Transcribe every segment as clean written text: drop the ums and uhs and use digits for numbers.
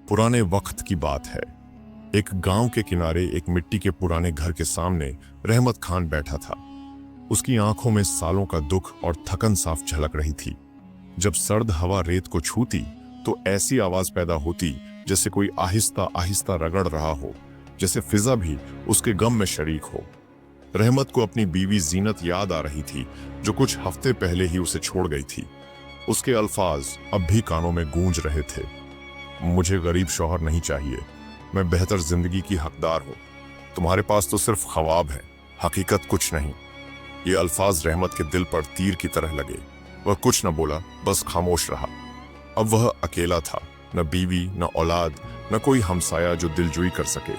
पुराने वक्त की बात है। एक गांव के किनारे एक मिट्टी के पुराने घर के सामने रहमत खान बैठा था। उसकी आंखों में सालों का दुख और थकन साफ झलक रही थी। जब सर्द हवा रेत को छूती तो ऐसी आवाज पैदा होती जैसे कोई आहिस्ता आहिस्ता रगड़ रहा हो, जैसे फिजा भी उसके गम में शरीक हो। रहमत को अपनी बीवी जीनत याद आ रही थी, जो कुछ हफ्ते पहले ही उसे छोड़ गई थी। उसके अल्फाज अब भी कानों में गूंज रहे थे। मुझे गरीब शौहर नहीं चाहिए, मैं बेहतर जिंदगी की हकदार हूं। तुम्हारे पास तो सिर्फ ख्वाब है, हकीकत कुछ नहीं। ये अल्फाज रहमत के दिल पर तीर की तरह लगे। वह कुछ न बोला, बस खामोश रहा। अब वह अकेला था, न बीवी, न औलाद, न कोई हमसाया जो दिलजोई कर सके।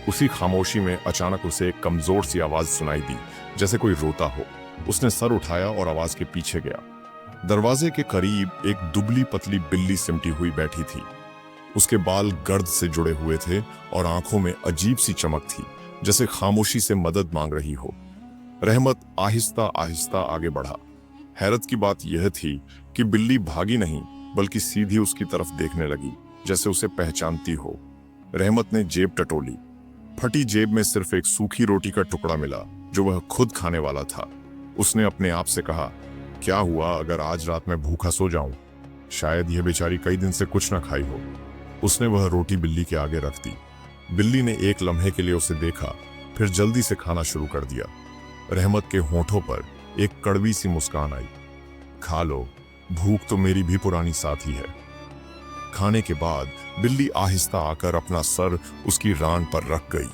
उसी खामोशी में अचानक उसे एक कमजोर सी आवाज सुनाई दी, जैसे कोई रोता हो। उसने सर उठाया और आवाज के पीछे गया। दरवाजे के करीब एक दुबली पतली बिल्ली सिमटी हुई बैठी थी। उसके बाल गर्द से जुड़े हुए थे और आंखों में अजीब सी चमक थी, जैसे खामोशी से मदद मांग रही हो। रहमत आहिस्ता आहिस्ता आगे बढ़ा। हैरत की बात यह थी कि बिल्ली भागी नहीं, बल्कि सीधी उसकी तरफ देखने लगी, जैसे उसे पहचानती हो। रहमत ने जेब टटोली। फटी जेब में सिर्फ एक सूखी रोटी का टुकड़ा मिला, जो वह खुद खाने वाला था। उसने अपने आप से कहा, क्या हुआ अगर आज रात मैं भूखा सो जाऊं? शायद यह बेचारी कई दिन से कुछ न खाई हो। उसने वह रोटी बिल्ली के आगे रख दी। बिल्ली ने एक लम्हे के लिए उसे देखा, फिर जल्दी से खाना शुरू कर दिया। रहमत के होंठों पर एक कड़वी सी मुस्कान आई। खा लो, भूख तो मेरी भी पुरानी साथी है। खाने के बाद बिल्ली आहिस्ता आकर अपना सर उसकी रान पर रख गई।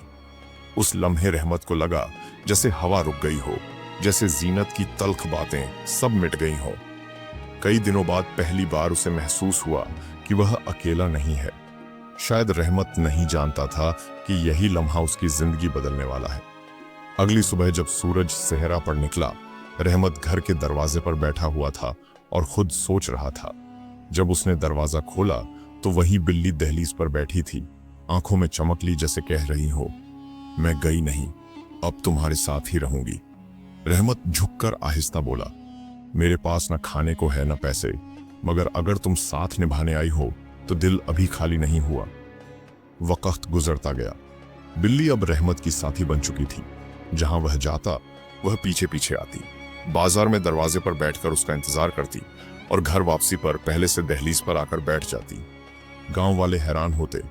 उस लम्हे रहमत को लगा जैसे हवा रुक गई हो, जैसे जीनत की तल्ख बातें सब मिट गई हों। कई दिनों बाद पहली बार उसे महसूस हुआ कि वह अकेला नहीं है। शायद रहमत नहीं जानता था कि यही लम्हा उसकी जिंदगी बदलने वाला है। अगली सुबह जब सूरज सेहरा पर निकला, रहमत घर के दरवाजे पर बैठा हुआ था और खुद सोच रहा था। जब उसने दरवाजा खोला तो वही बिल्ली दहलीज पर बैठी थी, आंखों में चमक ली, जैसे कह रही हो, मैं गई नहीं, अब तुम्हारे साथ ही रहूंगी। रहमत झुककर आहिस्ता बोला, मेरे पास न खाने को है न पैसे, मगर अगर तुम साथ निभाने आई हो तो दिल अभी खाली नहीं हुआ। वक्त गुजरता गया। बिल्ली अब रहमत की साथी बन चुकी थी। जहां वह जाता वह पीछे पीछे आती। बाजार में दरवाजे पर बैठकर उसका इंतजार करती और घर वापसी पर पहले से दहलीज पर आकर बैठ जाती। गांव वाले हैरान होते,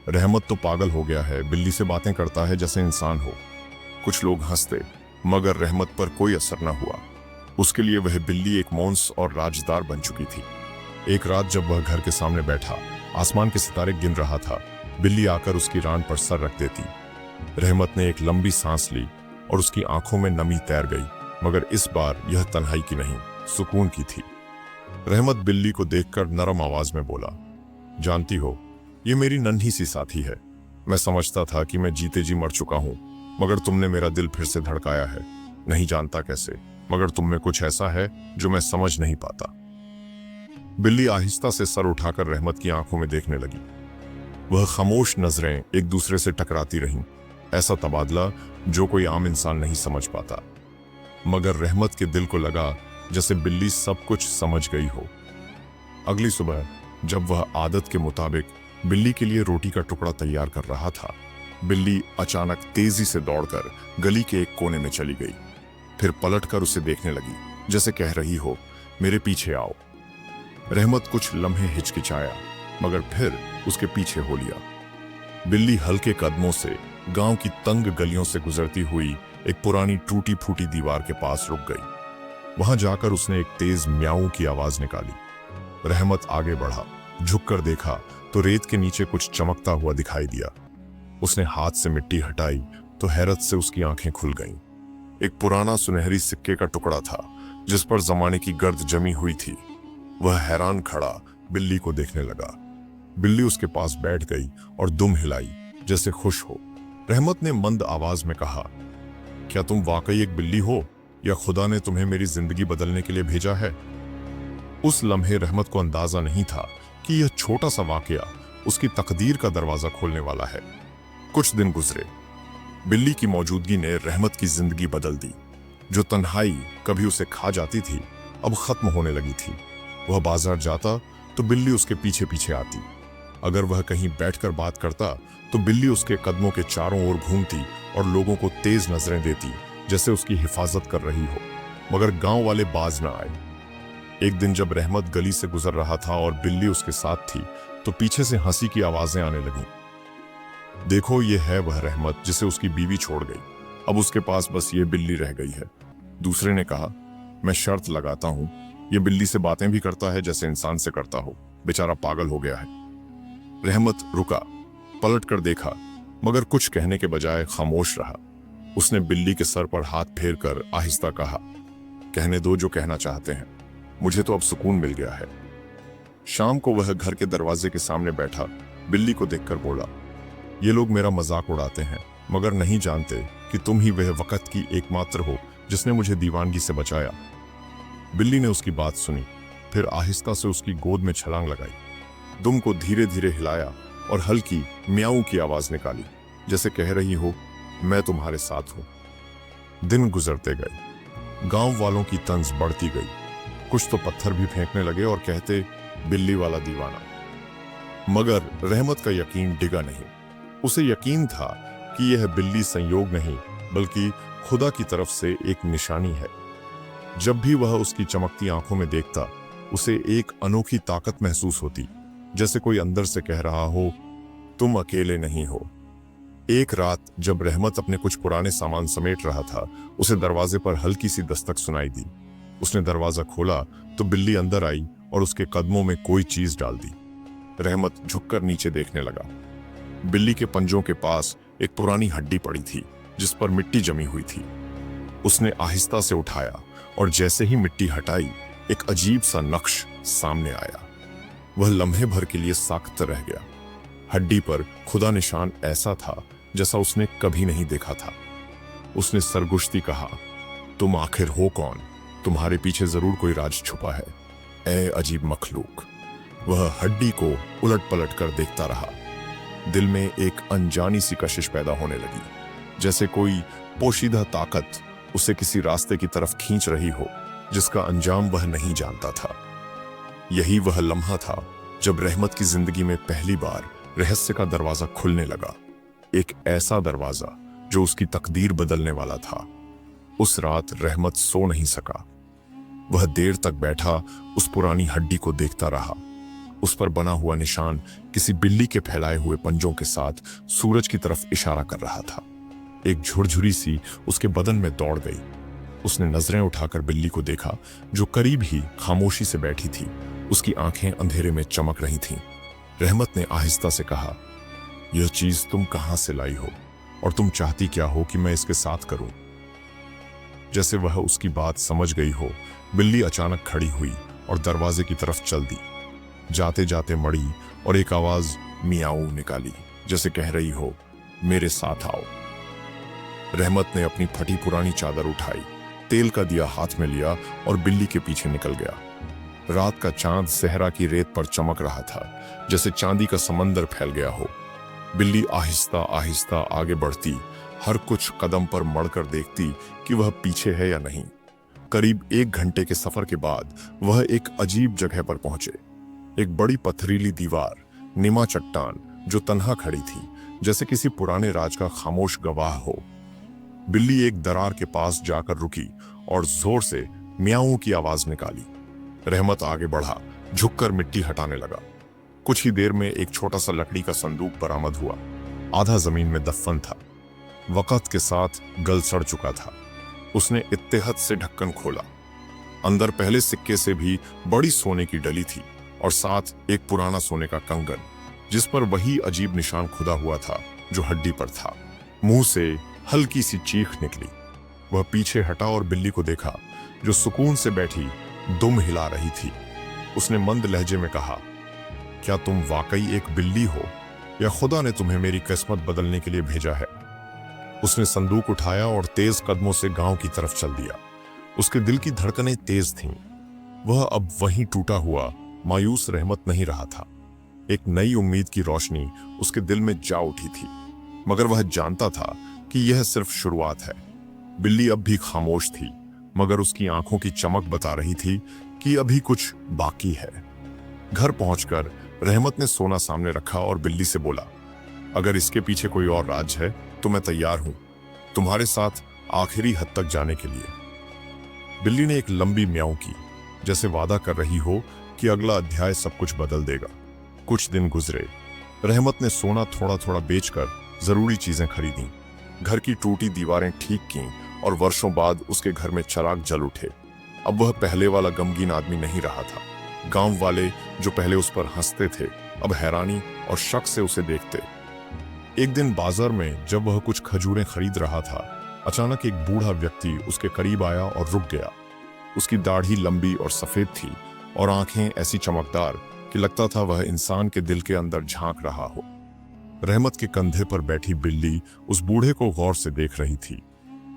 रहमत तो पागल हो गया है, बिल्ली से बातें करता है जैसे इंसान हो। कुछ लोग हंसते, मगर रहमत पर कोई असर न हुआ। उसके लिए वह बिल्ली एक मौंस और राजदार बन चुकी थी। एक रात जब वह घर के सामने बैठा, आसमान के सितारे गिन रहा था, बिल्ली आकर उसकी रान पर सर रख देती। रहमत ने एक लंबी सांस ली और उसकी आंखों में नमी तैर गई, मगर इस बार यह तन्हाई की नहीं, सुकून की थी। रहमत बिल्ली को देखकर नरम आवाज में बोला, जानती हो, ये मेरी नन्ही सी साथी है। मैं समझता था कि मैं जीते जी मर चुका हूं, मगर तुमने मेरा दिल फिर से धड़काया है। नहीं जानता कैसे, मगर तुम में कुछ ऐसा है जो मैं समझ नहीं पाता। बिल्ली आहिस्ता से सर उठाकर रहमत की आंखों में देखने लगी। वह खामोश नजरें एक दूसरे से टकराती रहीं, ऐसा तबादला जो कोई आम इंसान नहीं समझ पाता। मगर रहमत के दिल को लगा जैसे बिल्ली सब कुछ समझ गई हो। अगली सुबह जब वह आदत के मुताबिक बिल्ली के लिए रोटी का टुकड़ा तैयार कर रहा था, बिल्ली अचानक तेजी से दौड़कर गली के एक कोने में चली गई। फिर पलटकर उसे देखने लगी, जैसे कह रही हो, मेरे पीछे आओ। रहमत कुछ लम्हे हिचकिचाया, मगर फिर उसके पीछे हो लिया। बिल्ली हल्के कदमों से गांव की तंग गलियों से गुजरती हुई एक पुरानी टूटी फूटी दीवार के पास रुक गई। वहां जाकर उसने एक तेज म्याऊ की आवाज निकाली। रहमत आगे बढ़ा, झुककर देखा तो रेत के नीचे कुछ चमकता हुआ दिखाई दिया। उसने हाथ से मिट्टी हटाई तो हैरत से उसकी आंखें खुल गईं। एक पुराना सुनहरी सिक्के का टुकड़ा था, जिस पर जमाने की गर्द जमी हुई थी। वह हैरान खड़ा बिल्ली को देखने लगा। बिल्ली उसके पास बैठ गई और दुम हिलाई, जैसे खुश हो। रहमत ने मंद आवाज में कहा, क्या तुम वाकई एक बिल्ली हो, या खुदा ने तुम्हें मेरी जिंदगी बदलने के लिए भेजा है? उस लम्हे रहमत को अंदाजा नहीं था कि यह छोटा सा वाकया उसकी तकदीर का दरवाजा खोलने वाला है। कुछ दिन गुजरे। बिल्ली की मौजूदगी ने रहमत की जिंदगी बदल दी। जो तन्हाई कभी उसे खा जाती थी, अब खत्म होने लगी थी। वह बाजार जाता तो बिल्ली उसके पीछे पीछे आती। अगर वह कहीं बैठकर बात करता तो बिल्ली उसके कदमों के चारों ओर घूमती और लोगों को तेज नजरें देती, जैसे उसकी हिफाजत कर रही हो। मगर गांव वाले बाज ना आए। एक दिन जब रहमत गली से गुजर रहा था और बिल्ली उसके साथ थी, तो पीछे से हंसी की आवाजें आने लगीं। देखो, ये है वह रहमत जिसे उसकी बीवी छोड़ गई। अब उसके पास बस ये बिल्ली रह गई है। दूसरे ने कहा, मैं शर्त लगाता हूं ये बिल्ली से बातें भी करता है जैसे इंसान से करता हो। बेचारा पागल हो गया है। रहमत रुका, पलट कर देखा, मगर कुछ कहने के बजाय खामोश रहा। उसने बिल्ली के सर पर हाथ फेर कर आहिस्ता कहा, कहने दो जो कहना चाहते हैं, मुझे तो अब सुकून मिल गया है। शाम को वह घर के दरवाजे के सामने बैठा बिल्ली को देखकर बोला, ये लोग मेरा मजाक उड़ाते हैं, मगर नहीं जानते कि तुम ही वह वक्त की एकमात्र हो जिसने मुझे दीवानगी से बचाया। बिल्ली ने उसकी बात सुनी, फिर आहिस्ता से उसकी गोद में छलांग लगाई, दुम को धीरे धीरे हिलाया और हल्की म्याऊ की आवाज निकाली, जैसे कह रही हो, मैं तुम्हारे साथ हूं। दिन गुजरते गए, गांव वालों की तंज बढ़ती गई। कुछ तो पत्थर भी फेंकने लगे और कहते, बिल्ली वाला दीवाना। मगर रहमत का यकीन डिगा नहीं। उसे यकीन था कि यह बिल्ली संयोग नहीं, बल्कि खुदा की तरफ से एक निशानी है। जब भी वह उसकी चमकती आंखों में देखता, उसे एक अनोखी ताकत महसूस होती, जैसे कोई अंदर से कह रहा हो, तुम अकेले नहीं हो। एक रात जब रहमत अपने कुछ पुराने सामान समेट रहा था, उसे दरवाजे पर हल्की सी दस्तक सुनाई दी। उसने दरवाजा खोला तो बिल्ली अंदर आई और उसके कदमों में कोई चीज डाल दी। रहमत झुककर नीचे देखने लगा। बिल्ली के पंजों के पास एक पुरानी हड्डी पड़ी थी, जिस पर मिट्टी जमी हुई थी। उसने आहिस्ता से उठाया और जैसे ही मिट्टी हटाई, एक अजीब सा नक्श सामने आया। वह लम्हे भर के लिए साख्त रह गया। हड्डी पर खुदा निशान ऐसा था जैसा उसने कभी नहीं देखा था। उसने सरगुश्ती कहा, तुम आखिर हो कौन? तुम्हारे पीछे जरूर कोई राज छुपा है, ए अजीब मखलूक। वह हड्डी को उलट पलट कर देखता रहा। दिल में एक अनजानी सी कशिश पैदा होने लगी, जैसे कोई पोशीदा ताकत उसे किसी रास्ते की तरफ खींच रही हो, जिसका अंजाम वह नहीं जानता था। यही वह लम्हा था जब रहमत की जिंदगी में पहली बार रहस्य का दरवाजा खुलने लगा। एक ऐसा दरवाजा जो उसकी तकदीर बदलने वाला था। उस रात रहमत सो नहीं सका। वह देर तक बैठा उस पुरानी हड्डी को देखता रहा। उस पर बना हुआ निशान किसी बिल्ली के फैलाए हुए पंजों के साथ सूरज की तरफ इशारा कर रहा था। एक झुरझुरी सी उसके बदन में दौड़ गई। उसने नजरें उठाकर बिल्ली को देखा, जो करीब ही खामोशी से बैठी थी। उसकी आंखें अंधेरे में चमक रही थीं। रहमत ने आहिस्ता से कहा, यह चीज तुम कहां से लाई हो और तुम चाहती क्या हो कि मैं इसके साथ करूं? जैसे वह उसकी बात समझ गई हो, बिल्ली अचानक खड़ी हुई और दरवाजे की तरफ चल दी। जाते जाते मड़ी और एक आवाज मियाऊ निकाली, जैसे कह रही हो, मेरे साथ आओ। रहमत ने अपनी फटी पुरानी चादर उठाई, तेल का दिया हाथ में लिया और बिल्ली के पीछे निकल गया। रात का चांद सहरा की रेत पर चमक रहा था, जैसे चांदी का समंदर फैल गया हो। बिल्ली आहिस्ता आहिस्ता आगे बढ़ती, हर कुछ कदम पर मड़कर देखती कि वह पीछे है या नहीं। करीब 1 घंटे के सफर के बाद वह एक अजीब जगह पर पहुंचे। एक बड़ी पथरीली दीवार, निमा चट्टान जो तन्हा खड़ी थी, जैसे किसी पुराने राज का खामोश गवाह हो। बिल्ली एक दरार के पास जाकर रुकी और जोर से म्याऊ की आवाज निकाली। रहमत आगे बढ़ा, झुककर मिट्टी हटाने लगा। कुछ ही देर में एक छोटा सा लकड़ी का संदूक बरामद हुआ। आधा जमीन में दफन था, वक़्त के साथ गल सड़ चुका था। उसने इत्तेहद से ढक्कन खोला। अंदर पहले सिक्के से भी बड़ी सोने की डली थी और साथ एक पुराना सोने का कंगन, जिस पर वही अजीब निशान खुदा हुआ था जो हड्डी पर था। मुंह से हल्की सी चीख निकली। वह पीछे हटा और बिल्ली को देखा, जो सुकून से बैठी दुम हिला रही थी। उसने मंद लहजे में कहा, क्या तुम वाकई एक बिल्ली हो या खुदा ने तुम्हें मेरी किस्मत बदलने के लिए भेजा है? उसने संदूक उठाया और तेज कदमों से गांव की तरफ चल दिया। उसके दिल की धड़कनें तेज थीं। वह अब वहीं टूटा हुआ मायूस रहमत नहीं रहा था। एक नई उम्मीद की रोशनी उसके दिल में जा उठी थी, मगर वह जानता था कि यह सिर्फ शुरुआत है। बिल्ली अब भी खामोश थी, मगर उसकी आंखों की चमक बता रही थी कि अभी कुछ बाकी है। घर पहुंचकर रहमत ने सोना सामने रखा और बिल्ली से बोला, अगर इसके पीछे कोई और राज है तो मैं तैयार हूं तुम्हारे साथ आखिरी हद तक जाने के लिए। बिल्ली ने एक लंबी म्याऊं की, जैसे वादा कर रही हो कि अगला अध्याय सब कुछ बदल देगा। कुछ दिन गुजरे। रहमत ने सोना थोड़ा थोड़ा बेचकर जरूरी चीजें खरीदी, घर की टूटी दीवारें ठीक की और वर्षों बाद उसके घर में चिराग जल उठे। अब वह पहले वाला गमगीन आदमी नहीं रहा था। गांव वाले जो पहले उस पर हंसते थे, अब हैरानी और शक से उसे देखते। एक दिन बाजार में जब वह कुछ खजूरें खरीद रहा था, अचानक एक बूढ़ा व्यक्ति उसके करीब आया और रुक गया। उसकी दाढ़ी लंबी और सफेद थी और आंखें ऐसी चमकदार कि लगता था वह इंसान के दिल के अंदर झांक रहा हो। रहमत के कंधे पर बैठी बिल्ली उस बूढ़े को गौर से देख रही थी।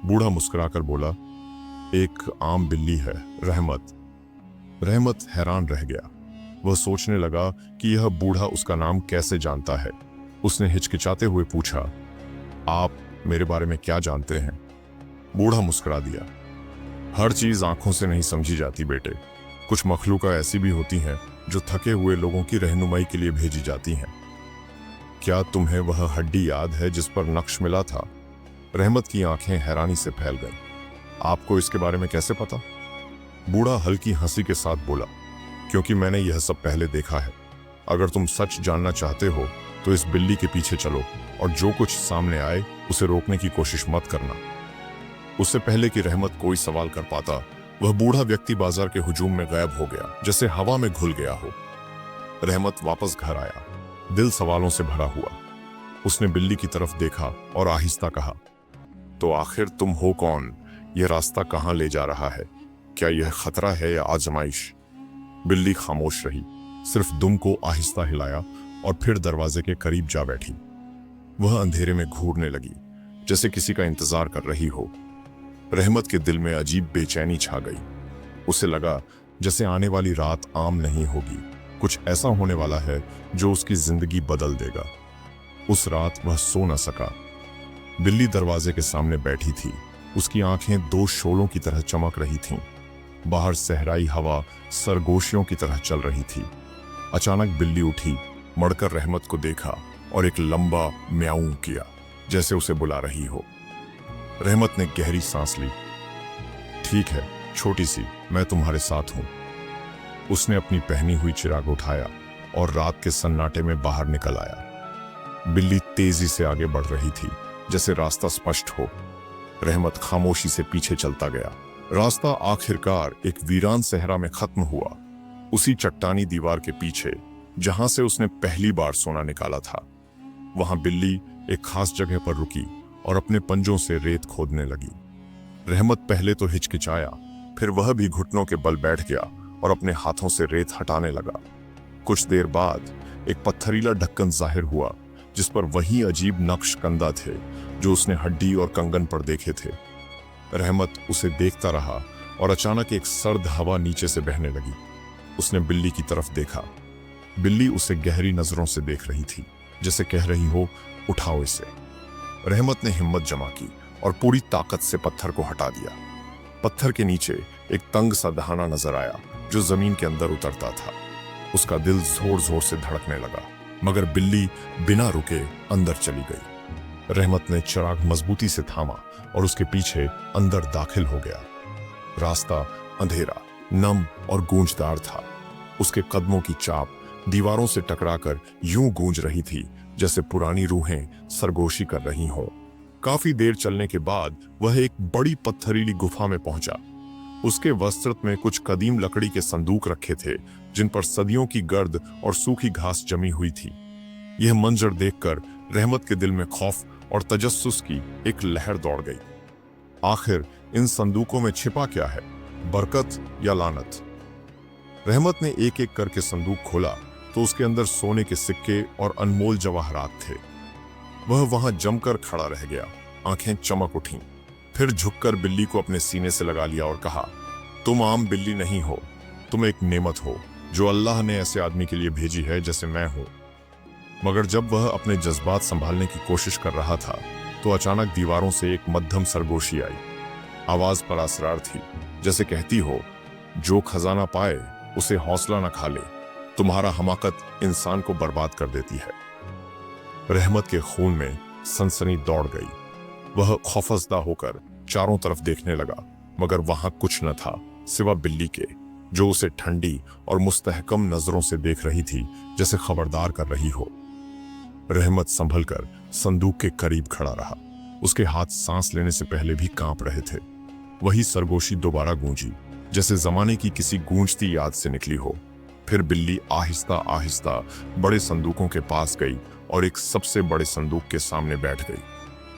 बूढ़ा मुस्कुराकर बोला, एक आम बिल्ली है रहमत। रहमत हैरान रह गया। वह सोचने लगा कि यह बूढ़ा उसका नाम कैसे जानता है। उसने हिचकिचाते हुए पूछा, आप मेरे बारे में क्या जानते हैं? बूढ़ा मुस्कुरा दिया, हर चीज आंखों से नहीं समझी जाती बेटे। कुछ मखलूका ऐसी भी होती हैं जो थके हुए लोगों की रहनुमाई के लिए भेजी जाती हैं। क्या तुम्हें वह हड्डी याद है जिस पर नक्श मिला था? रहमत की आंखें हैरानी से फैल गईं। आपको इसके बारे में कैसे पता? बूढ़ा हल्की हंसी के साथ बोला, क्योंकि मैंने यह सब पहले देखा है। अगर तुम सच जानना चाहते हो तो इस बिल्ली के पीछे चलो और जो कुछ सामने आए उसे रोकने की कोशिश मत करना। उससे पहले कि रहमत कोई सवाल कर पाता, वह बूढ़ा व्यक्ति बाजार के हुजूम में गायब हो गया, जैसे हवा में घुल गया हो। रहमत वापस घर आया, दिल सवालों से भरा हुआ। उसने बिल्ली की तरफ देखा और आहिस्ता कहा, तो आखिर तुम हो कौन? यह रास्ता कहां ले जा रहा है? क्या यह खतरा है या आजमाइश? बिल्ली खामोश रही, सिर्फ दुम को आहिस्ता हिलाया और फिर दरवाजे के करीब जा बैठी। वह अंधेरे में घूरने लगी, जैसे किसी का इंतजार कर रही हो। रहमत के दिल में अजीब बेचैनी छा गई। उसे लगा जैसे आने वाली रात आम नहीं होगी, कुछ ऐसा होने वाला है जो उसकी जिंदगी बदल देगा। उस रात वह सो न सका। बिल्ली दरवाजे के सामने बैठी थी, उसकी आंखें दो शोलों की तरह चमक रही थीं। बाहर सहराई हवा सरगोशियों की तरह चल रही थी। अचानक बिल्ली उठी, मड़कर रहमत को देखा और एक लंबा म्याऊं किया, जैसे उसे बुला रही हो। रहमत ने गहरी सांस ली। ठीक है छोटी सी, मैं तुम्हारे साथ हूं। उसने अपनी पहनी हुई चिराग उठाया और रात के सन्नाटे में बाहर निकल आया। बिल्ली तेजी से आगे बढ़ रही थी, जैसे रास्ता स्पष्ट हो। रहमत खामोशी से पीछे चलता गया। रास्ता आखिरकार एक वीरान सहरा में खत्म हुआ, उसी चट्टानी दीवार के पीछे जहां से उसने पहली बार सोना निकाला था। वहां बिल्ली एक खास जगह पर रुकी और अपने पंजों से रेत खोदने लगी। रहमत पहले तो हिचकिचाया, फिर वह भी घुटनों के बल बैठ गया और अपने हाथों से रेत हटाने लगा। कुछ देर बाद एक पत्थरीला ढक्कन जाहिर हुआ, जिस पर वही अजीब नक्श कंदा थे जो उसने हड्डी और कंगन पर देखे थे। रहमत उसे देखता रहा और अचानक एक सर्द हवा नीचे से बहने लगी। उसने बिल्ली की तरफ देखा। बिल्ली उसे गहरी नजरों से देख रही थी, जैसे कह रही हो, उठाओ इसे। रहमत ने हिम्मत जमा की और पूरी ताकत से पत्थर को हटा दिया। पत्थर के नीचे एक तंग सा दहाना नजर आया जो जमीन के अंदर उतरता था। उसका दिल जोर जोर से धड़कने लगा, मगर बिल्ली बिना रुके अंदर चली गई। रहमत ने चिराग मजबूती से थामा और उसके पीछे अंदर दाखिल हो गया। रास्ता अंधेरा, नम और गूंजदार था। उसके कदमों की चाप दीवारों से टकराकर यूं गूंज रही थी जैसे पुरानी रूहें सरगोशी कर रही हों। काफी देर चलने के बाद वह एक बड़ी पत्थरीली गुफा में पहुंचा। उसके वस्त्र में कुछ कदीम लकड़ी के संदूक रखे थे, जिन पर सदियों की गर्द और सूखी घास जमी हुई थी। यह मंजर देखकर रहमत के दिल में खौफ और तजस्सुस की एक लहर दौड़ गई। आखिर इन संदूकों में छिपा क्या है, बरकत या लानत? रहमत ने एक एक करके संदूक खोला तो उसके अंदर सोने के सिक्के और अनमोल जवाहरात थे। वह वहां जमकर खड़ा रह गया, आंखें चमक उठीं। फिर झुककर बिल्ली को अपने सीने से लगा लिया और कहा, तुम आम बिल्ली नहीं हो, तुम एक नेमत हो जो अल्लाह ने ऐसे आदमी के लिए भेजी है जैसे मैं हूं। मगर जब वह अपने जज्बात संभालने की कोशिश कर रहा था तो अचानक दीवारों से एक मध्यम सरगोशी आई। आवाज पर असरार थी, जैसे कहती हो, जो खजाना पाए उसे हौसला न खा ले। तुम्हारा हमाकत इंसान को बर्बाद कर देती है। रहमत के खून में सनसनी दौड़ गई। वह खौफजदा होकर चारों तरफ देखने लगा, मगर वहां कुछ न था सिवा बिल्ली के, जो उसे ठंडी और मुस्तहकम नजरों से देख रही थी, जैसे खबरदार कर रही हो। रहमत संभलकर संदूक के करीब खड़ा रहा। उसके हाथ सांस लेने से पहले भी कांप रहे थे। वही सरगोशी दोबारा गूंजी, जैसे जमाने की किसी गूंजती याद से निकली हो। फिर बिल्ली आहिस्ता आहिस्ता बड़े संदूकों के पास गई और एक सबसे बड़े संदूक के सामने बैठ गई।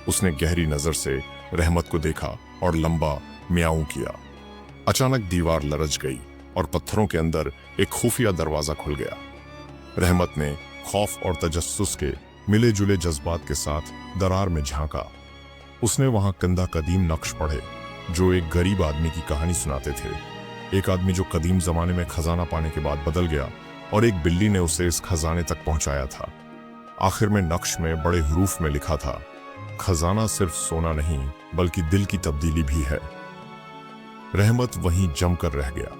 उसने गहरी नजर से रहमत को देखा और लंबा म्याऊं किया। अचानक दीवार लरज गई और पत्थरों के अंदर एक खुफिया दरवाजा खुल गया। रहमत ने खौफ और तजस्सुस के मिले जुले जज्बात के साथ दरार में झांका। उसने वहां कंधा कदीम नक्श पढ़े, जो एक गरीब आदमी की कहानी सुनाते थे। एक आदमी जो कदीम जमाने में खजाना पाने के बाद बदल गया, और एक बिल्ली ने उसे इस खजाने तक पहुंचाया था। आखिर में नक्श में बड़े हरूफ में लिखा था, खजाना सिर्फ सोना नहीं बल्कि दिल की तब्दीली भी है। रहमत वहीं जमकर रह गया।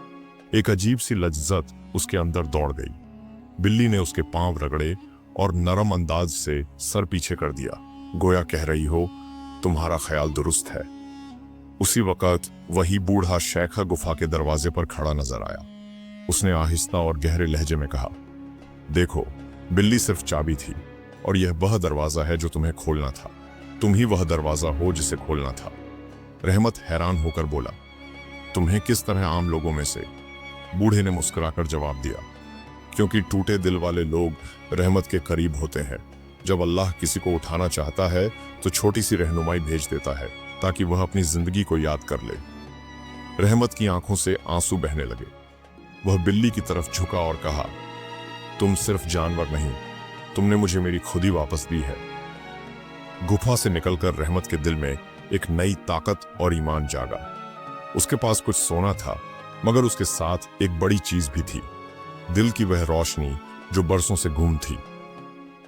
एक अजीब सी लज्जत उसके अंदर दौड़ गई। बिल्ली ने उसके पांव रगड़े और नरम अंदाज से सर पीछे कर दिया, गोया कह रही हो, तुम्हारा ख्याल दुरुस्त है। उसी वक्त वही बूढ़ा शेखा गुफा के दरवाजे पर खड़ा नजर आया। उसने आहिस्ता और गहरे लहजे में कहा, देखो, बिल्ली सिर्फ चाबी थी और यह वह दरवाजा है जो तुम्हें खोलना था। तुम ही वह दरवाजा हो जिसे खोलना था। रहमत हैरान होकर बोला, तुम्हें किस तरह आम लोगों में से? बूढ़े ने मुस्कुराकर जवाब दिया, क्योंकि टूटे दिल वाले लोग रहमत के करीब होते हैं। जब अल्लाह किसी को उठाना चाहता है तो छोटी सी रहनुमाई भेज देता है, ताकि वह अपनी जिंदगी को याद कर ले। रहमत की आंखों से आंसू बहने लगे। वह बिल्ली की तरफ झुका और कहा, तुम सिर्फ जानवर नहीं, तुमने मुझे मेरी खुदी वापस दी है। गुफा से निकलकर रहमत के दिल में एक नई ताकत और ईमान जागा। उसके पास कुछ सोना था, मगर उसके साथ एक बड़ी चीज भी थी, दिल की वह रोशनी जो बरसों से गुम थी।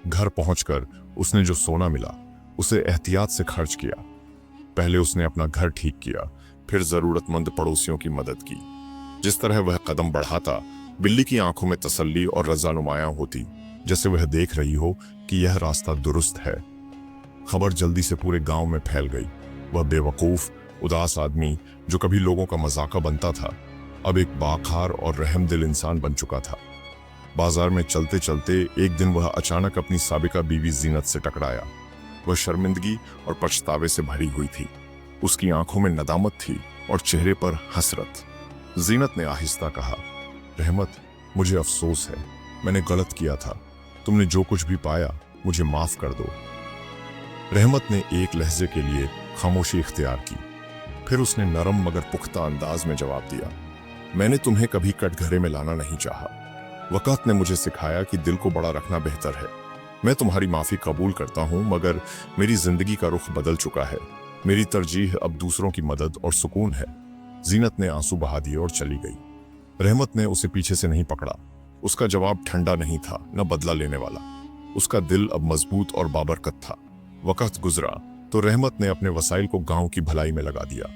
घर पहुंचकर उसने जो सोना मिला उसे एहतियात से खर्च किया। पहले उसने अपना घर ठीक किया, फिर जरूरतमंद पड़ोसियों की मदद की। जिस तरह वह कदम बढ़ाता, बिल्ली की आंखों में तसल्ली और रज़ा नुमायां होती, जैसे वह देख रही हो कि यह रास्ता दुरुस्त है। खबर जल्दी से पूरे गांव में फैल गई। वह बेवकूफ, उदास आदमी जो कभी लोगों का मजाका बनता था, अब एक बाखार और रहमदिल इंसान बन चुका था। बाजार में चलते चलते एक दिन वह अचानक अपनी साबिका बीवी जीनत से टकराया। वह शर्मिंदगी और पछतावे से भरी हुई थी। उसकी आंखों में नदामत थी और चेहरे पर हसरत। जीनत ने आहिस्ता कहा, रहमत, मुझे अफसोस है, मैंने गलत किया था। तुमने जो कुछ भी पाया मुझे माफ कर दो। रहमत ने एक लहजे के लिए खामोशी इख्तियार की। फिर उसने नरम मगर पुख्ता अंदाज में जवाब दिया, मैंने तुम्हें कभी कटघरे में लाना नहीं चाहा। वक़्त ने मुझे सिखाया कि दिल को बड़ा रखना बेहतर है। मैं तुम्हारी माफ़ी कबूल करता हूँ, मगर मेरी जिंदगी का रुख बदल चुका है। मेरी तरजीह अब दूसरों की मदद और सुकून है। जीनत ने आंसू बहा दिए और चली गई। रहमत ने उसे पीछे से नहीं पकड़ा। उसका जवाब ठंडा नहीं था, न बदला लेने वाला। उसका दिल अब मजबूत और बाबरकत था। वक़्त गुजरा तो रहमत ने अपने वसाइल को गांव की भलाई में लगा दिया।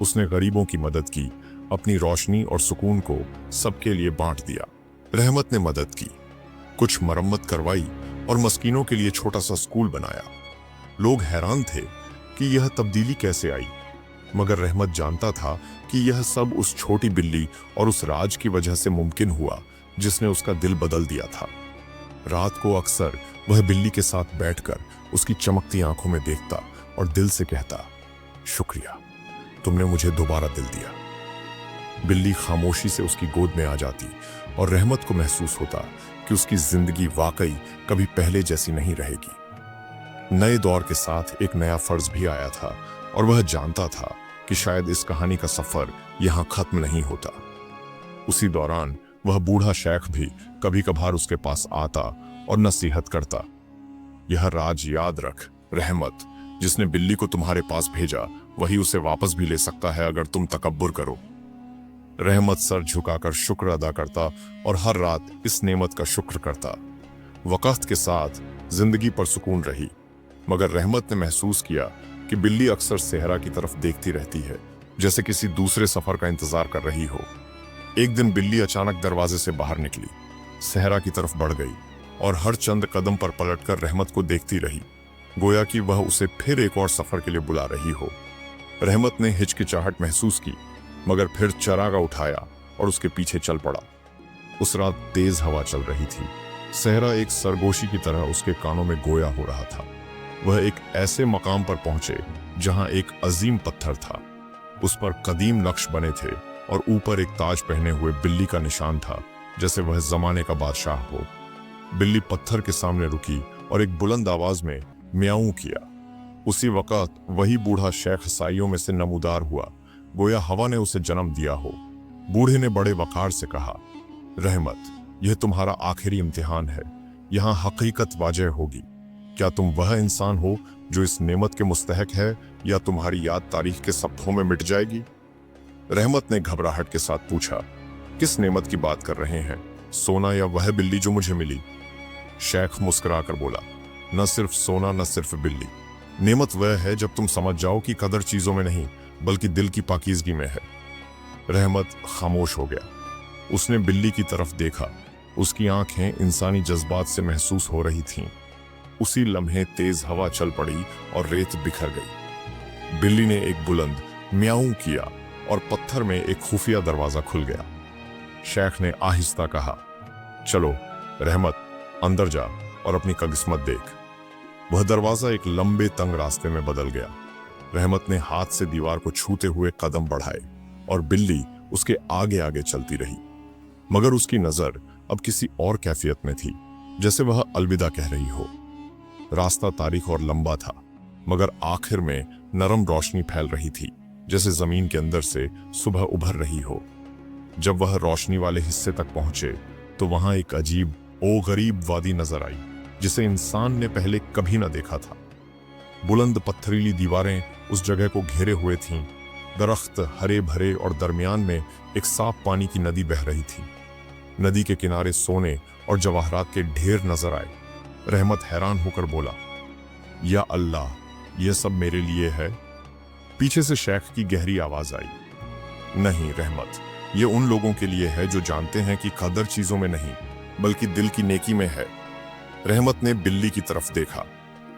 उसने गरीबों की मदद की, अपनी रोशनी और सुकून को सबके लिए बांट दिया। रहमत ने मदद की, कुछ मरम्मत करवाई और मस्कीनों के लिए छोटा सा स्कूल बनाया। लोग हैरान थे कि यह तब्दीली कैसे आई, मगर रहमत जानता था कि यह सब उस छोटी बिल्ली और उस राज की वजह से मुमकिन हुआ जिसने उसका दिल बदल दिया था। रात को अक्सर वह बिल्ली के साथ बैठकर उसकी चमकती आंखों में देखता और दिल से कहता, शुक्रिया, तुमने मुझे दोबारा दिल दिया। बिल्ली खामोशी से उसकी गोद में आ जाती और रहमत को महसूस होता कि उसकी जिंदगी वाकई कभी पहले जैसी नहीं रहेगी। नए दौर के साथ एक नया फर्ज भी आया था और वह जानता था कि शायद इस कहानी का सफर यहां खत्म नहीं होता। उसी दौरान वह बूढ़ा शेख भी कभी कभार उसके पास आता और नसीहत करता, यह राज याद रख रहमत, जिसने बिल्ली को तुम्हारे पास भेजा वही उसे वापस भी ले सकता है अगर तुम तकब्बुर करो। रहमत सर झुकाकर शुक्र अदा करता और हर रात इस नेमत का शुक्र करता। वक़्त के साथ जिंदगी पर सुकून रही, मगर रहमत ने महसूस किया कि बिल्ली अक्सर सेहरा की तरफ देखती रहती है, जैसे किसी दूसरे सफर का इंतजार कर रही हो। एक दिन बिल्ली अचानक दरवाजे से बाहर निकली। सहरा की तरफ बढ़ गई और हर चंद कदम पर पलटकर रहमत को देखती रही, गोया कि वह उसे फिर एक और सफर के लिए बुला रही हो। रहमत ने हिचकिचाहट महसूस की, मगर फिर चरागा उठाया और उसके पीछे चल पड़ा। उस रात तेज हवा चल रही थी। सहरा एक सरगोशी की तरह उसके कानों में गोया हो रहा था। वह एक ऐसे मकाम पर पहुंचे जहां एक अजीम पत्थर था। उस पर कदीम नक्श बने थे और ऊपर एक ताज पहने हुए बिल्ली का निशान था, जैसे वह जमाने का बादशाह हो। बिल्ली पत्थर के सामने रुकी और एक बुलंद आवाज में म्याऊं किया। उसी वक्त वही बूढ़ा शेख साइयों में से नमूदार हुआ, गोया हवा ने उसे जन्म दिया हो। बूढ़े ने बड़े वकार से कहा, रहमत, यह तुम्हारा आखिरी इम्तिहान है। यहाँ हकीकत वाजह होगी। क्या तुम वह इंसान हो जो इस नेमत के मुस्तहक है, या तुम्हारी याद तारीख के सफ़ों में मिट जाएगी? रहमत ने घबराहट के साथ पूछा, किस नेमत की बात कर रहे हैं? सोना या वह बिल्ली जो मुझे मिली? शेख मुस्कुराकर बोला, न सिर्फ सोना, न सिर्फ बिल्ली। नेमत वह है जब तुम समझ जाओ कि कदर चीजों में नहीं बल्कि दिल की पाकीज़गी में है। रहमत खामोश हो गया। उसने बिल्ली की तरफ देखा। उसकी आंखें इंसानी जज्बात से महसूस हो रही थीं। उसी लम्हे तेज हवा चल पड़ी और रेत बिखर गई। बिल्ली ने एक बुलंद म्याऊं किया और पत्थर में एक खुफिया दरवाजा खुल गया। शेख ने आहिस्ता कहा, चलो रहमत, अंदर जा और अपनी किस्मत देख। वह दरवाजा एक लंबे तंग रास्ते में बदल गया। रहमत ने हाथ से दीवार को छूते हुए कदम बढ़ाए और बिल्ली उसके आगे आगे चलती रही, मगर उसकी नजर अब किसी और कैफियत में थी, जैसे वह अलविदा कह रही हो। रास्ता तारीख और लंबा था, मगर आखिर में नरम रोशनी फैल रही थी, जैसे जमीन के अंदर से सुबह उभर रही हो। जब वह रोशनी वाले हिस्से तक पहुंचे तो वहां एक अजीब ओ गरीब वादी नजर आई, जिसे इंसान ने पहले कभी न देखा था। बुलंद पत्थरीली दीवारें उस जगह को घेरे हुए थीं। दरख्त हरे भरे और दरमियान में एक साफ पानी की नदी बह रही थी। नदी के किनारे सोने और जवाहरात के ढेर नजर आए। रहमत हैरान होकर बोला, या अल्लाह, यह सब मेरे लिए है? पीछे से शेख की गहरी आवाज आई, नहीं रहमत, ये उन लोगों के लिए है जो जानते हैं कि कदर चीजों में नहीं बल्कि दिल की नेकी में है। रहमत ने बिल्ली की तरफ देखा।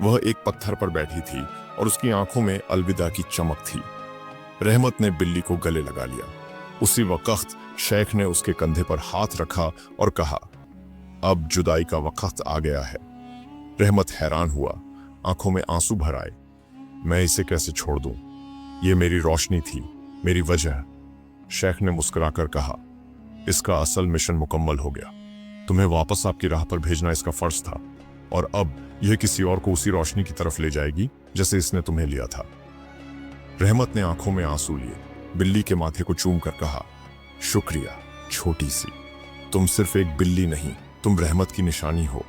वह एक पत्थर पर बैठी थी और उसकी आंखों में अलविदा की चमक थी। रहमत ने बिल्ली को गले लगा लिया। उसी वक्त शेख ने उसके कंधे पर हाथ रखा और कहा, अब जुदाई का वक्त आ गया है। रहमत हैरान हुआ, आंखों में आंसू भर आए। मैं इसे कैसे छोड़ दूं? ये मेरी रोशनी थी, मेरी वजह। शेख ने मुस्कुराकर कहा, इसका असल मिशन मुकम्मल हो गया। तुम्हें वापस आपकी राह पर भेजना इसका फर्ज था, और अब यह किसी और को उसी रोशनी की तरफ ले जाएगी जैसे इसने तुम्हें लिया था। रहमत ने आंखों में आंसू लिए, बिल्ली के माथे को चूम कर कहा, शुक्रिया छोटी सी, तुम सिर्फ एक बिल्ली नहीं, तुम रहमत की निशानी हो।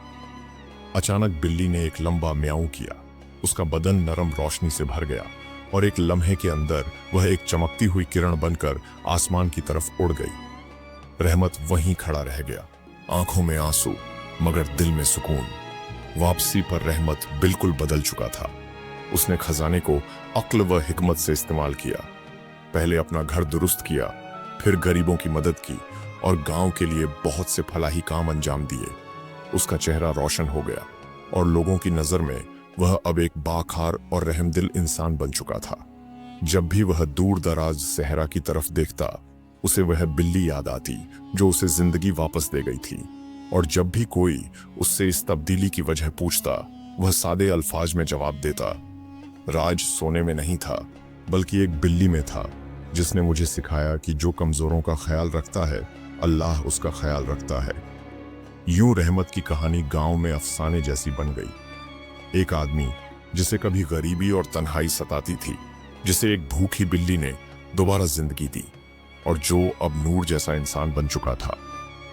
अचानक बिल्ली ने एक लंबा म्याऊं किया। उसका बदन नरम रोशनी से भर गया और एक लम्हे के अंदर वह एक चमकती हुई किरण बनकर आसमान की तरफ उड़ गई। रहमत वहीं खड़ा रह गया, आंखों में आंसू मगर दिल में सुकून। वापसी पर रहमत बिल्कुल बदल चुका था। उसने खजाने को अक्ल व हिकमत से इस्तेमाल किया। पहले अपना घर दुरुस्त किया, फिर गरीबों की मदद की और गांव के लिए बहुत से फलाही काम अंजाम दिए। उसका चेहरा रोशन हो गया और लोगों की नजर में वह अब एक बाखार और रहमदिल इंसान बन चुका था। जब भी वह दूर दराज सहरा की तरफ देखता, उसे वह बिल्ली याद आती जो उसे जिंदगी वापस दे गई थी। और जब भी कोई उससे इस तब्दीली की वजह पूछता, वह सादे अल्फाज में जवाब देता, राज सोने में नहीं था बल्कि एक बिल्ली में था, जिसने मुझे सिखाया कि जो कमजोरों का ख्याल रखता है, अल्लाह उसका ख्याल रखता है। यूं रहमत की कहानी गांव में अफसाने जैसी बन गई। एक आदमी जिसे कभी गरीबी और तन्हाई सताती थी, जिसे एक भूखी बिल्ली ने दोबारा जिंदगी दी और जो अब नूर जैसा इंसान बन चुका था।